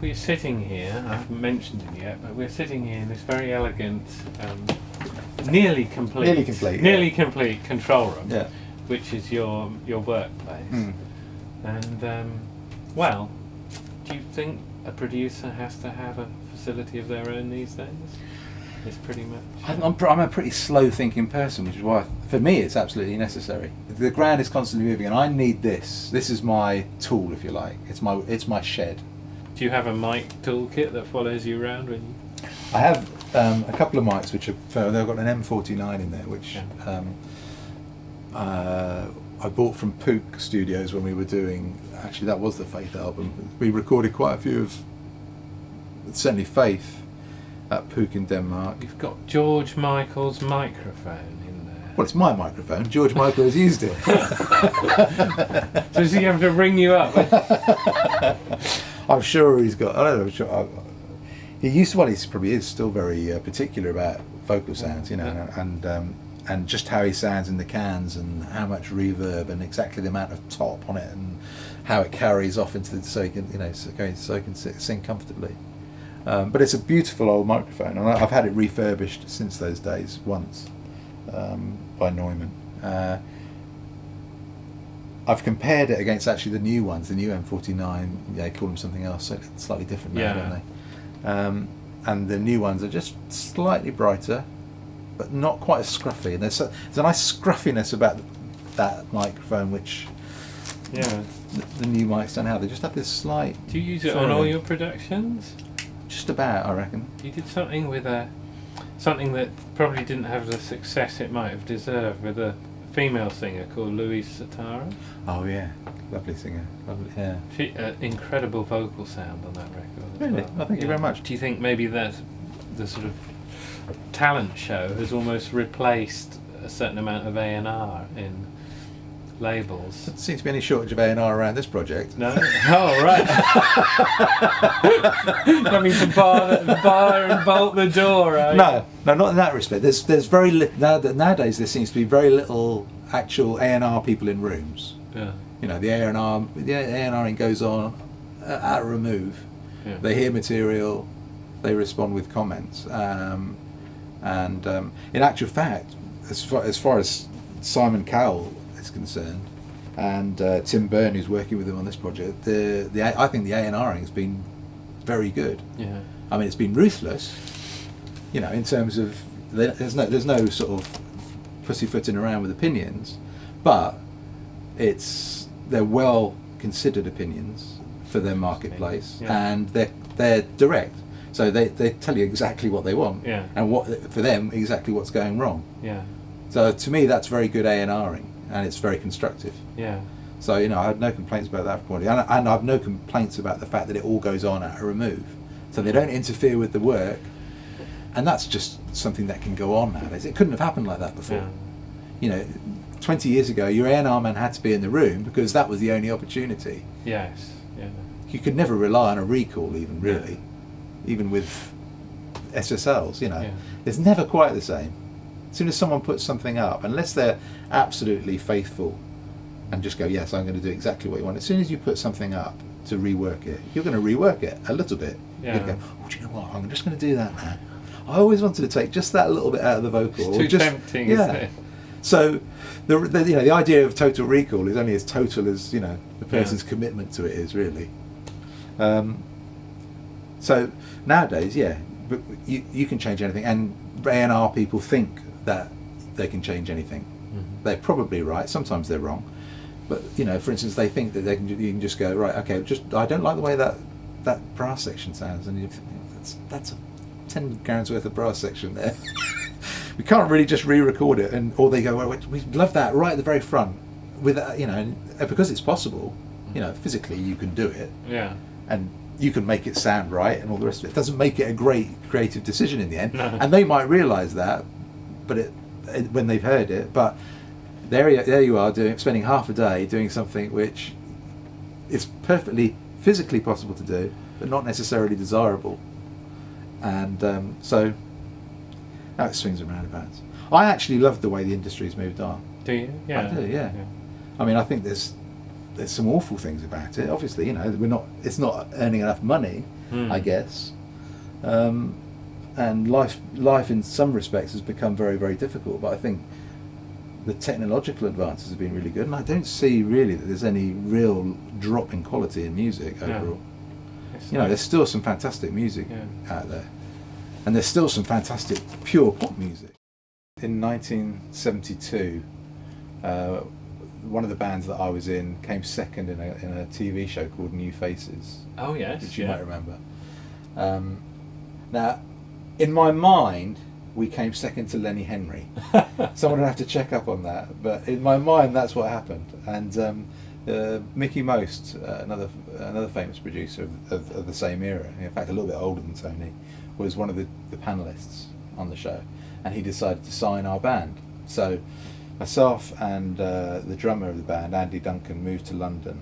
we're sitting here, I haven't mentioned it yet, but we're sitting here in this very elegant, nearly complete control room, which is your workplace. And, well, do you think a producer has to have a facility of their own these days? It's pretty much... I'm a pretty slow-thinking person, which is why, for me, it's absolutely necessary. The ground is constantly moving, and I need this. This is my tool, if you like. It's my shed. Do you have a mic toolkit that follows you around when you... I have a couple of mics, which are... They've got an M49 in there, which I bought from Pook Studios when we were doing... Actually, that was the Faith album. We recorded quite a few of... Certainly Faith at Pook in Denmark. You've got George Michael's microphone in there. Well, it's my microphone. George Michael has used it. So does he have to ring you up? I'm sure he's got... I don't know. I'm sure, he used to... Well, he probably is still very particular about vocal sounds, you know, and just how he sounds in the cans and how much reverb and exactly the amount of top on it and how it carries off into the... So he can, so he can sing comfortably. But it's a beautiful old microphone, and I've had it refurbished since those days once by Neumann. I've compared it against actually the new ones, the new M49. They call them something else, slightly different now, don't they? And the new ones are just slightly brighter, but not quite as scruffy. And there's a nice scruffiness about that microphone, which the new mics don't have. They just have this slight... Do you use it on all your productions? Just about, I reckon. You did something with something that probably didn't have the success it might have deserved with a female singer called Louise Satara. Oh yeah, lovely singer. Lovely, yeah. She incredible vocal sound on that record. Really? Well. Oh, thank you very much. Do you think maybe that the sort of talent show has almost replaced a certain amount of A&R in labels? There seems to be any shortage of A&R around this project. No? Oh, right. Having to bar and bolt the door, right? No, not in that respect. There's very little... Nowadays there seems to be very little actual A&R people in rooms. Yeah. You know, the A&Ring goes on at a remove. Yeah. They hear material, they respond with comments. And in actual fact, as far as Simon Cowell is concerned, and Tim Byrne, who's working with him on this project, I think the A&Ring has been very good. Yeah. I mean, it's been ruthless, you know, in terms of there's no sort of pussyfooting around with opinions, but they're well considered opinions for their marketplace, and they're direct. So they tell you exactly what they want, and what for them exactly what's going wrong. Yeah. So to me, that's very good A&Ring, and it's very constructive. Yeah. So I had no complaints about that point, and I've no complaints about the fact that it all goes on at a remove, so they don't interfere with the work, and that's just something that can go on nowadays. It couldn't have happened like that before. Yeah. 20 years ago, your A&R man had to be in the room because that was the only opportunity. Yes. Yeah. You could never rely on a recall, even with SSLs. It's never quite the same. As soon as someone puts something up, unless they're absolutely faithful and just go, yes, I'm going to do exactly what you want. As soon as you put something up to rework it, you're going to rework it a little bit. Yeah. You're going to go, oh, do you know what? I'm just going to do that now. I always wanted to take just that little bit out of the vocal. It's too tempting, isn't it? So the idea of total recall is only as total as the person's commitment to it is, really. So nowadays, but you can change anything, and A&R people think that they can change anything. Mm-hmm. They're probably right. Sometimes they're wrong, but for instance, they think that you can just go, right, okay, I don't like the way that brass section sounds, and that's a 10 grams worth of brass section there. We can't really just re-record it, or they go, well, we love that right at the very front, with because it's possible. Physically you can do it. Yeah. And you can make it sound right and all the rest of it. It doesn't make it a great creative decision in the end. No. And they might realise that, but when they've heard it. But there you are spending half a day doing something which is perfectly physically possible to do, but not necessarily desirable. And so now it swings and roundabouts. I actually love the way the industry's moved on. Do you? Yeah. I do. Yeah. I mean, I think there's some awful things about it. Obviously, it's not earning enough money, I guess. And life in some respects has become very, very difficult. But I think the technological advances have been really good, and I don't see really that there's any real drop in quality in music overall. There's still some fantastic music out there, and there's still some fantastic pure pop music. In 1972, one of the bands that I was in came second in a TV show called New Faces. Oh yes, which you might remember. Now, in my mind, we came second to Lenny Henry. Someone would have to check up on that, but in my mind, that's what happened. And Mickey Most, another famous producer of the same era, in fact a little bit older than Tony, was one of the panellists on the show, and he decided to sign our band. So myself and the drummer of the band, Andy Duncan, moved to London,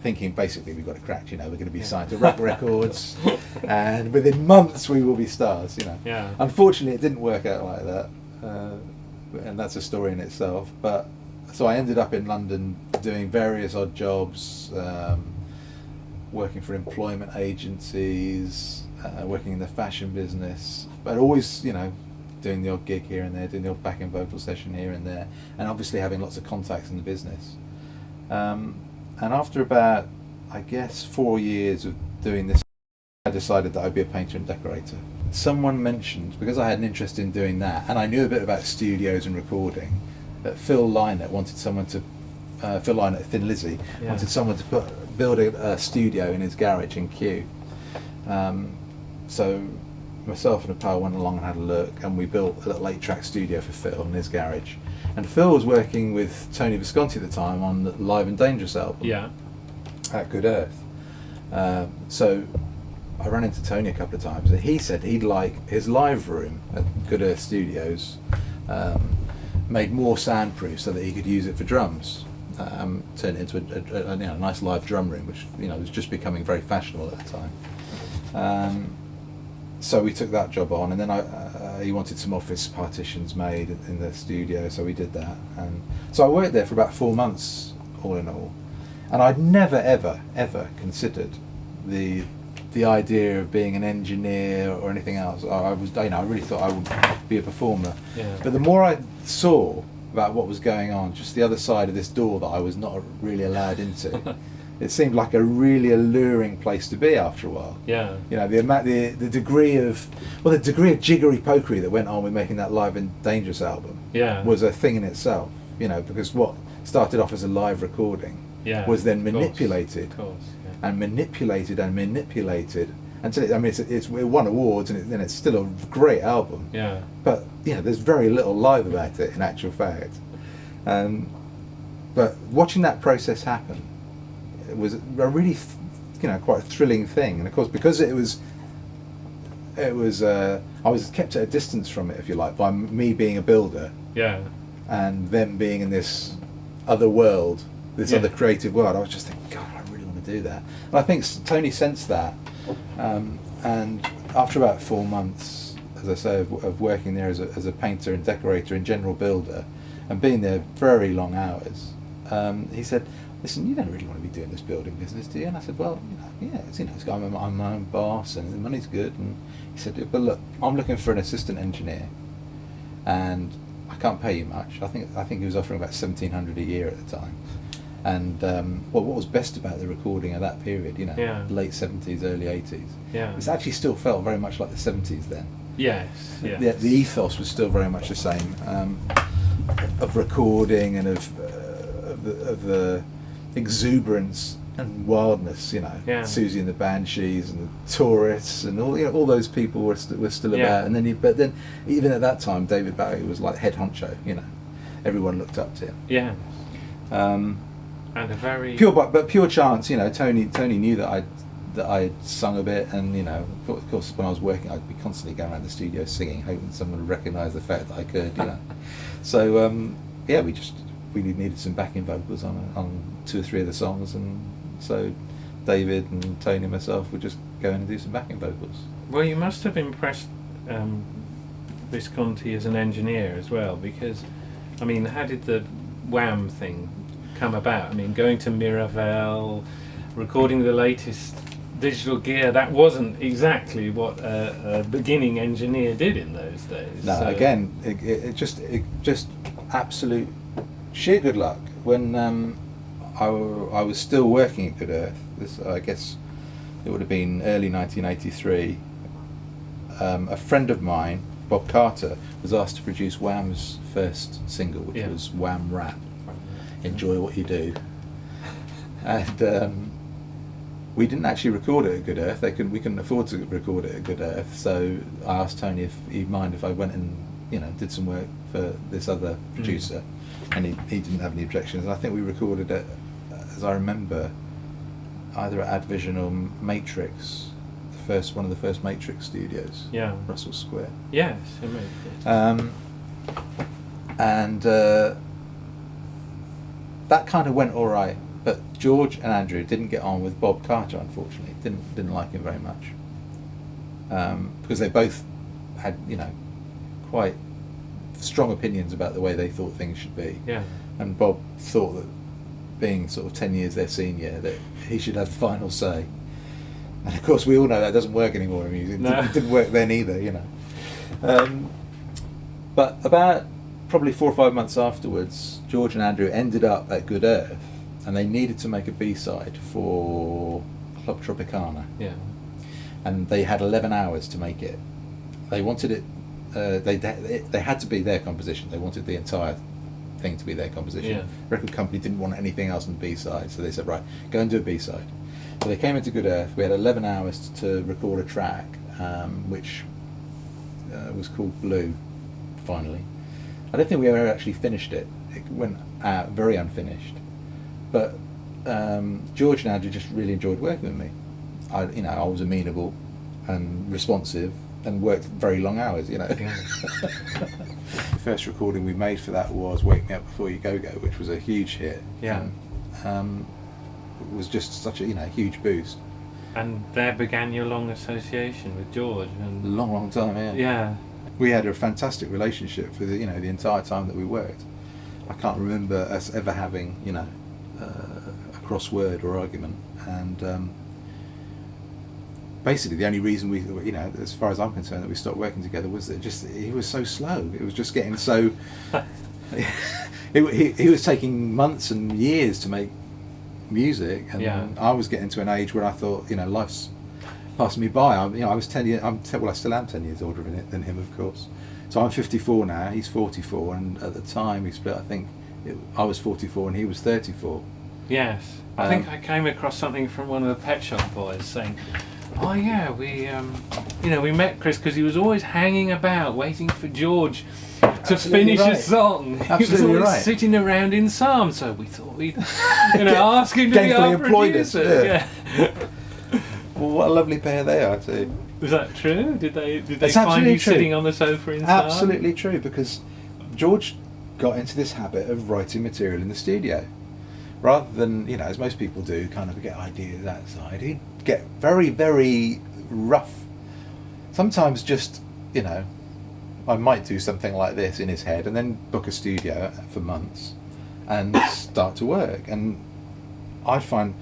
thinking basically we've got it cracked, we're going to be signed to Rock Records, and within months we will be stars, Yeah. Unfortunately, it didn't work out like that, and that's a story in itself. But so I ended up in London doing various odd jobs, working for employment agencies, working in the fashion business, but always, doing the odd gig here and there, doing the odd backing vocal session here and there, and obviously having lots of contacts in the business. And after about, I guess, 4 years of doing this, I decided that I'd be a painter and decorator. Someone mentioned, because I had an interest in doing that, and I knew a bit about studios and recording, that Phil Lynott wanted someone to, Phil Lynott, Thin Lizzy, wanted someone to build a studio in his garage in Kew. So myself and a pal went along and had a look, and we built a little 8-track studio for Phil in his garage. And Phil was working with Tony Visconti at the time on the Live and Dangerous album at Good Earth. So I ran into Tony a couple of times, and he said he'd like his live room at Good Earth Studios made more soundproof so that he could use it for drums. Turn it into a nice live drum room, which was just becoming very fashionable at the time. So we took that job on, and then he wanted some office partitions made in the studio, so we did that. And so I worked there for about 4 months, all in all. And I'd never, ever, ever considered the idea of being an engineer or anything else. I really thought I would be a performer. Yeah. But the more I saw about what was going on, just the other side of this door that I was not really allowed into, it seemed like a really alluring place to be after a while. Yeah. The degree of jiggery pokery that went on with making that Live and Dangerous album was a thing in itself. Because what started off as a live recording was then manipulated, and manipulated and manipulated until it won awards, and it's still a great album. Yeah. But there's very little live about it in actual fact. But watching that process happen, it was a really, quite a thrilling thing. And of course, because I was kept at a distance from it, if you like, by me being a builder. Yeah. And them being in this other world, this other creative world. I was just thinking, God, I really want to do that. And I think Tony sensed that. And after about 4 months, as I say, of working there as a painter and decorator and general builder, and being there very long hours, he said, "Listen, you don't really want to be doing this building business, do you?" And I said, "Well, I'm my own boss, and the money's good." And he said, "But look, I'm looking for an assistant engineer, and I can't pay you much." I think he was offering about $1,700 a year at the time. And what was best about the recording of that period, late 70s, early 80s, it actually still felt very much like the 70s then. Yes. The ethos was still very much the same, of recording and of the exuberance and wildness, Susie and the Banshees and the Tourists and all those people were still about. And then but then even at that time, David Bowie was like head honcho. Everyone looked up to him. Yeah. And a very pure chance. Tony knew that I'd sung a bit, and of course when I was working, I'd be constantly going around the studio singing, hoping someone would recognise the fact that I could. So we needed some backing vocals on 2 or 3 of the songs, and so David and Tony and myself would just go in and do some backing vocals. Well, you must have impressed Visconti as an engineer as well, because how did the Wham thing come about? Going to Miraval, recording the latest digital gear, that wasn't exactly what a beginning engineer did in those days. No, so. Again, it just absolute sheer good luck. When I was still working at Good Earth, this, I guess it would have been early 1983, a friend of mine, Bob Carter, was asked to produce Wham's first single, which was Wham Rap, Enjoy What You Do. And we didn't actually record it at Good Earth. We couldn't afford to record it at Good Earth, so I asked Tony if he'd mind if I went and did some work for this other producer, and he didn't have any objections. And I think we recorded it, as I remember, either at Advision or Matrix, one of the first Matrix studios, Russell Square. Yes, and that kind of went all right. But George and Andrew didn't get on with Bob Carter, unfortunately. Didn't like him very much, because they both had quite strong opinions about the way they thought things should be. Yeah. And Bob thought that, being sort of 10 years their senior, that he should have the final say. And of course, we all know that doesn't work anymore in music. No. It didn't work then either, But about probably 4 or 5 months afterwards, George and Andrew ended up at Good Earth, and they needed to make a B-side for Club Tropicana. Yeah. And they had 11 hours to make it. They wanted it. They had to be their composition. They wanted the entire thing to be their composition. Yeah. Record company didn't want anything else on the B-side, so they said, right, go and do a B-side. So they came into Good Earth. We had 11 hours to record a track, which was called Blue. Finally, I don't think we ever actually finished it. It went out very unfinished. But George and Andrew just really enjoyed working with me. I was amenable and responsive and worked very long hours. The first recording we made for that was "Wake Me Up Before You Go Go," which was a huge hit. Yeah. And, it was just such a huge boost. And there began your long association with George. And long time, yeah. Yeah. We had a fantastic relationship for the entire time that we worked. I can't remember us ever having a crossword or argument, and basically the only reason we, as far as I'm concerned, that we stopped working together was that he was so slow. It was just getting so. He was taking months and years to make music, and I was getting to an age where I thought, life's passing me by. I was 10 years. I still am 10 years older than him, of course. So I'm 54 now. He's 44, and at the time we split, I think I was 44 and he was 34. Yes, I think I came across something from one of the Pet Shop Boys saying, "Oh yeah, we met Chris because he was always hanging about waiting for George to finish a song. Absolutely, he was always right. Sitting around in Psalm, so we thought we'd ask him to be our producer." Yeah. Well, what a lovely pair they are too. Was that true? Did they find you sitting on the sofa in Psalm? Absolutely true, because George got into this habit of writing material in the studio. Rather than, as most people do, kind of get ideas outside, he'd get very, very rough. Sometimes just, I might do something like this in his head and then book a studio for months and start to work. And I'd find,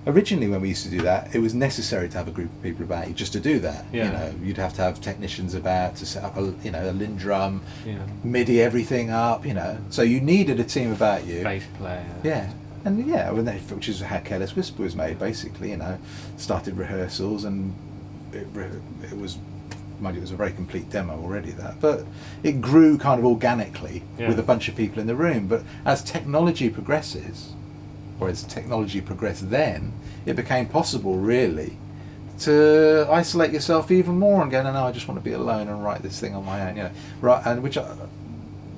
originally when we used to do that, it was necessary to have a group of people about you just to do that. Yeah. You'd have to have technicians about to set up a Lindrum, MIDI everything up, So you needed a team about you. Bass player. Yeah. And which is how Careless Whisper was made, basically. Started rehearsals, and it was, mind you, it was a very complete demo already. But it grew kind of organically with a bunch of people in the room. But as technology progresses, or as technology progressed, then it became possible really to isolate yourself even more and go, no, I just want to be alone and write this thing on my own. Right, and which.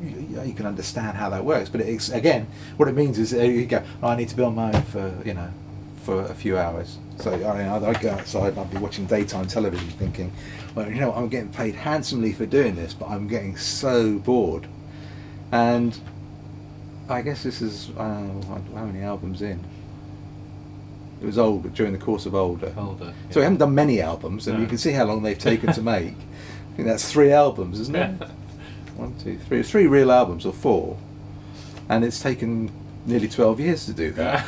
You can understand how that works, but it's, again, what it means is you go, I need to be on my own for a few hours. So I'd go outside and I'd be watching daytime television thinking, well, I'm getting paid handsomely for doing this, but I'm getting so bored. And I guess this is, how many albums in? It was old, but during the course of Older. Yeah. So we haven't done many albums, and you can see how long they've taken to make. I think that's 3 albums, isn't it? 1, 2, 3. 3 real albums, or 4, and it's taken nearly 12 years to do that.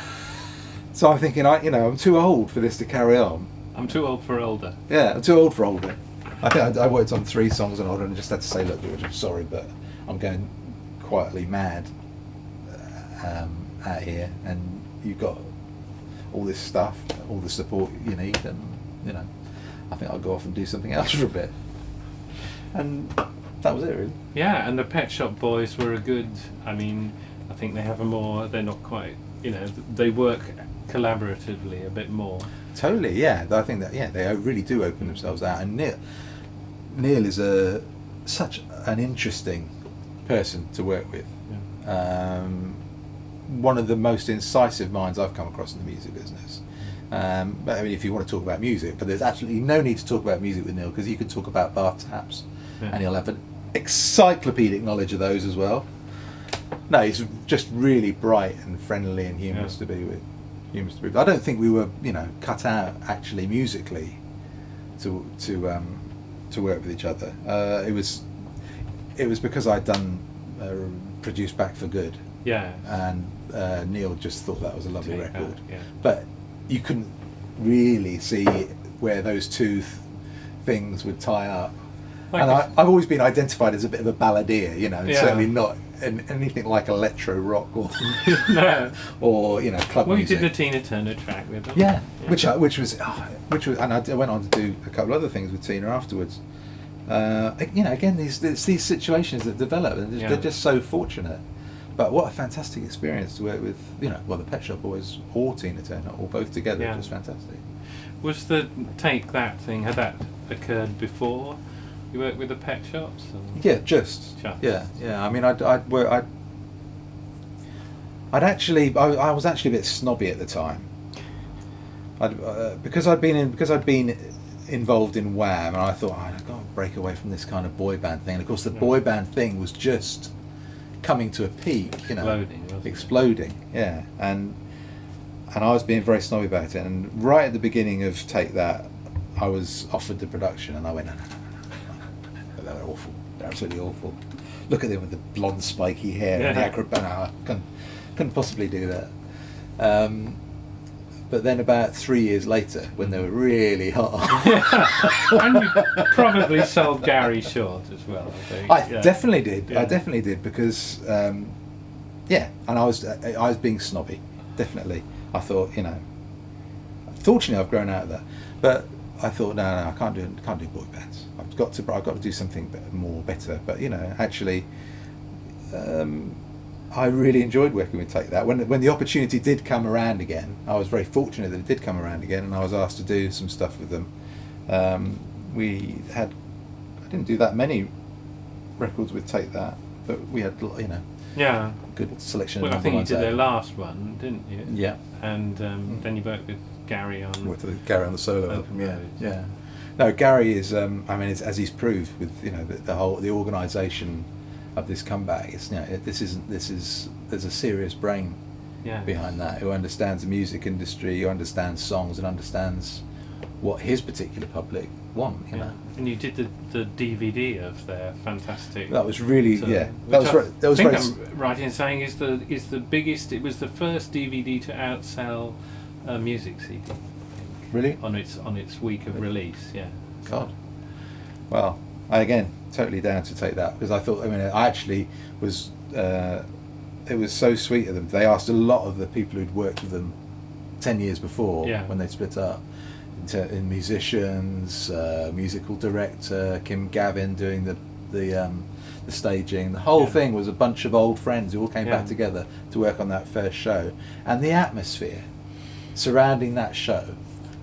So I'm thinking, I'm too old for this to carry on. I'm too old for older. Yeah, I'm too old for older. I think I worked on 3 songs on older and just had to say, look, George, I'm sorry, but I'm going quietly mad out here, and you've got all this stuff, all the support you need, and I think I'll go off and do something else for a bit. And that was it, really. Yeah, and the Pet Shop Boys were a good. I mean, I think they have a more. They're not quite. They work collaboratively a bit more. Totally, yeah. I think that they really do open themselves out. And Neil is such an interesting person to work with. Yeah. One of the most incisive minds I've come across in the music business. But I mean, if you want to talk about music, but there's absolutely no need to talk about music with Neil, because you could talk about bath taps, and he'll have an encyclopedic knowledge of those as well. No, he's just really bright and friendly and humorous to be with. I don't think we were, cut out actually musically to work with each other. It was because I'd done Produced Back for Good. Yeah. And Neil just thought that was a lovely record. Yeah. But you couldn't really see where those two things would tie up. And I've always been identified as a bit of a balladeer, certainly not anything like electro rock or no. or club music. You did the Tina Turner track with them. Yeah. Which was, and I went on to do a couple of other things with Tina afterwards. Again, these situations that develop, and they're just so fortunate. But what a fantastic experience to work with, the Pet Shop Boys or Tina Turner, or both together. It was fantastic. Was the Take That thing, had that occurred before you worked with the Pet Shops? Yeah, just. Yeah. I mean, I was actually a bit snobby at the time. Because I'd been involved in Wham, and I thought, I've got to break away from this kind of boy band thing. And of course, the boy band thing was just coming to a peak, exploding. Yeah, and I was being very snobby about it. And right at the beginning of Take That, I was offered the production, and I went, no. They're awful. They're absolutely awful. Look at them with the blonde spiky hair and the acrobat. I couldn't possibly do that. But then about 3 years later, when they were really hot, and you probably sold Gary short as well. I think. I definitely did. Yeah. I definitely did, because and I was being snobby. Definitely, I thought Fortunately, I've grown out of that, but I thought no, I can't do boy bands. I've got to do something better. But actually, I really enjoyed working with Take That. When the opportunity did come around again, I was very fortunate that it did come around again, and I was asked to do some stuff with them. I didn't do that many records with Take That, but we had good selection. Well, I think you did their last one, didn't you? Yeah. And then you worked with Gary on. With Gary on the solo album. Yeah. No, Gary is. It's, as he's proved with the organisation of this comeback. There's a serious brain behind that, who understands the music industry, who understands songs, and understands what his particular public want. And you did the DVD of their fantastic. That was really I'm right in saying is the biggest. It was the first DVD to outsell a music CD. I think, really? On its week of release. Yeah. God. Well, again, totally down to Take That, because I thought, I actually was, it was so sweet of them. They asked a lot of the people who'd worked with them 10 years before, when they split up, in musicians, musical director, Kim Gavin doing the staging. The whole thing was a bunch of old friends who all came back together to work on that first show. And the atmosphere surrounding that show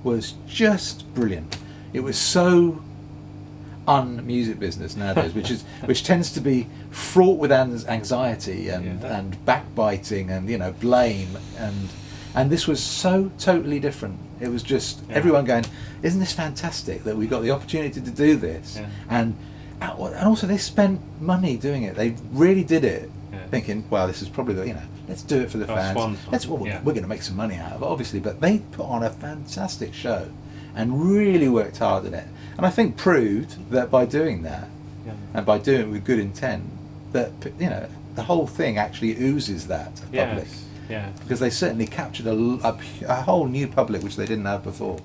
was just brilliant. It was so un-music business nowadays, which tends to be fraught with anxiety and backbiting and blame, and this was so totally different. It was just everyone going, isn't this fantastic that we got the opportunity to do this? And also they spent money doing it. They really did it, thinking, well, this is probably let's do it for the fans. We're going to make some money out of it, obviously, but they put on a fantastic show and really worked hard at it. And I think proved that by doing that, and by doing it with good intent, that the whole thing actually oozes that to public. Yeah. Because they certainly captured a whole new public which they didn't have before.